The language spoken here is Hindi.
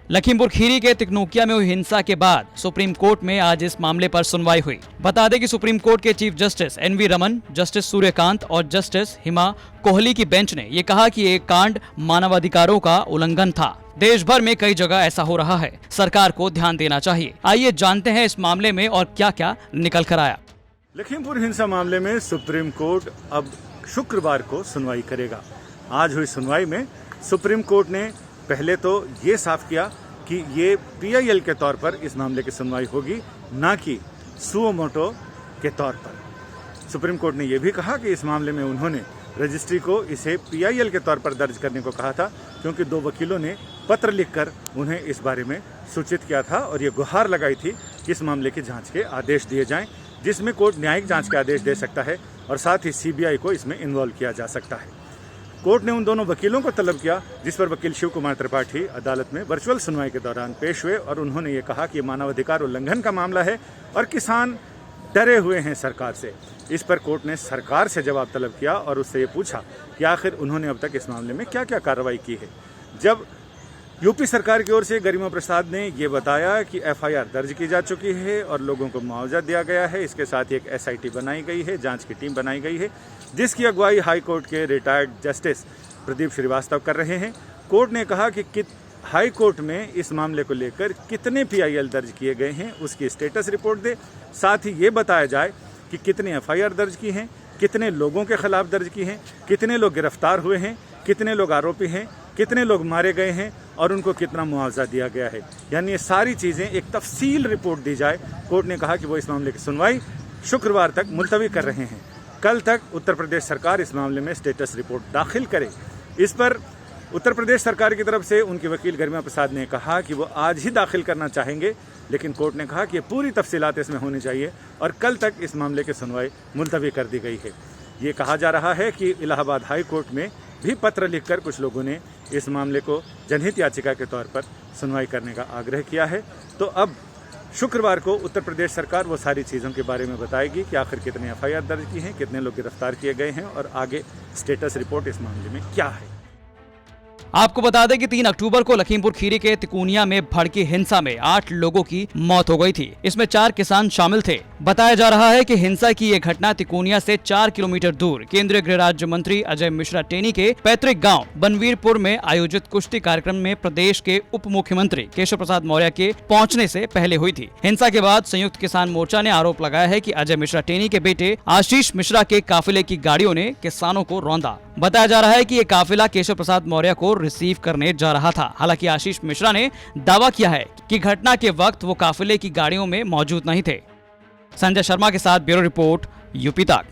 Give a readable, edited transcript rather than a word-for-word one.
लखीमपुर खीरी के तिकनोकिया में हुई हिंसा के बाद सुप्रीम कोर्ट में आज इस मामले पर सुनवाई हुई। बता दें कि सुप्रीम कोर्ट के chief justice NV Raman, justice Suryakant और जस्टिस हिमा कोहली की बेंच ने ये कहा कि ये कांड मानवाधिकारों का उल्लंघन था। देश भर में कई जगह ऐसा हो रहा है, सरकार को ध्यान देना चाहिए। आइए जानते हैं इस मामले में और क्या क्या निकल कर आया। लखीमपुर हिंसा मामले में सुप्रीम कोर्ट अब शुक्रवार को सुनवाई करेगा। आज हुई सुनवाई में सुप्रीम कोर्ट ने पहले तो ये साफ किया कि ये PIL के तौर पर इस मामले की सुनवाई होगी, ना कि सुओ मोटो के तौर पर। सुप्रीम कोर्ट ने यह भी कहा कि इस मामले में उन्होंने रजिस्ट्री को इसे PIL के तौर पर दर्ज करने को कहा था, क्योंकि 2 वकीलों ने पत्र लिखकर उन्हें इस बारे में सूचित किया था और ये गुहार लगाई थी कि इस मामले की जांच के आदेश दिए जाएं, जिसमें कोर्ट न्यायिक जांच के आदेश दे सकता है और साथ ही CBI को इसमें इन्वॉल्व किया जा सकता है। कोर्ट ने उन दोनों वकीलों को तलब किया, जिस पर वकील शिव कुमार त्रिपाठी अदालत में वर्चुअल सुनवाई के दौरान पेश हुए और उन्होंने ये कहा कि मानवाधिकार उल्लंघन का मामला है और किसान डरे हुए हैं सरकार से। इस पर कोर्ट ने सरकार से जवाब तलब किया और उससे ये पूछा कि आखिर उन्होंने अब तक इस मामले में क्या क्या कार्रवाई की है। जब यूपी सरकार की ओर से गरिमा प्रसाद ने ये बताया कि FIR दर्ज की जा चुकी है और लोगों को मुआवजा दिया गया है, इसके साथ ही एक SIT बनाई गई है, जांच की टीम बनाई गई है, जिसकी अगुवाई हाई कोर्ट के रिटायर्ड जस्टिस प्रदीप श्रीवास्तव कर रहे हैं। कोर्ट ने कहा कि हाई कोर्ट में इस मामले को लेकर कितने PIL दर्ज किए गए हैं उसकी स्टेटस रिपोर्ट दे, साथ ही ये बताया जाए कि कितने FIR दर्ज की हैं, कितने लोगों के खिलाफ दर्ज की हैं, कितने लोग गिरफ्तार हुए हैं, कितने लोग आरोपी हैं, कितने लोग मारे गए हैं और उनको कितना मुआवजा दिया गया है। यानी ये सारी चीज़ें एक तफसील रिपोर्ट दी जाए। कोर्ट ने कहा कि वो इस मामले की सुनवाई शुक्रवार तक मुलतवी कर रहे हैं। कल तक उत्तर प्रदेश सरकार इस मामले में स्टेटस रिपोर्ट दाखिल करे। इस पर उत्तर प्रदेश सरकार की तरफ से उनके वकील गरिमा प्रसाद ने कहा कि वो आज ही दाखिल करना चाहेंगे, लेकिन कोर्ट ने कहा कि पूरी तफसीलात इसमें होनी चाहिए और कल तक इस मामले की सुनवाई मुलतवी कर दी गई है। ये कहा जा रहा है कि इलाहाबाद हाई कोर्ट में भी पत्र लिखकर कुछ लोगों ने इस मामले को जनहित याचिका के तौर पर सुनवाई करने का आग्रह किया है। तो अब शुक्रवार को उत्तर प्रदेश सरकार वो सारी चीज़ों के बारे में बताएगी कि आखिर कितने FIR दर्ज की हैं, कितने लोग गिरफ्तार किए गए हैं और आगे स्टेटस रिपोर्ट इस मामले में क्या है। आपको बता दें कि 3 अक्टूबर को लखीमपुर खीरी के तिकोनिया में भड़की हिंसा में 8 लोगों की मौत हो गई थी। इसमें 4 किसान शामिल थे। बताया जा रहा है कि हिंसा की ये घटना तिकोनिया से 4 किलोमीटर दूर केंद्रीय गृह राज्य मंत्री अजय मिश्रा टेनी के पैतृक गांव बनवीरपुर में आयोजित कुश्ती कार्यक्रम में प्रदेश के उप मुख्यमंत्री केशव प्रसाद मौर्य के पहुंचने से पहले हुई थी। हिंसा के बाद संयुक्त किसान मोर्चा ने आरोप लगाया है कि अजय मिश्रा टेनी के बेटे आशीष मिश्रा के काफिले की गाड़ियों ने किसानों को रौंदा। बताया जा रहा है कि ये काफिला केशव प्रसाद मौर्य को रिसीव करने जा रहा था। हालांकि आशीष मिश्रा ने दावा किया है कि घटना के वक्त वो काफिले की गाड़ियों में मौजूद नहीं थे। संजय शर्मा के साथ ब्यूरो रिपोर्ट, यूपी तक।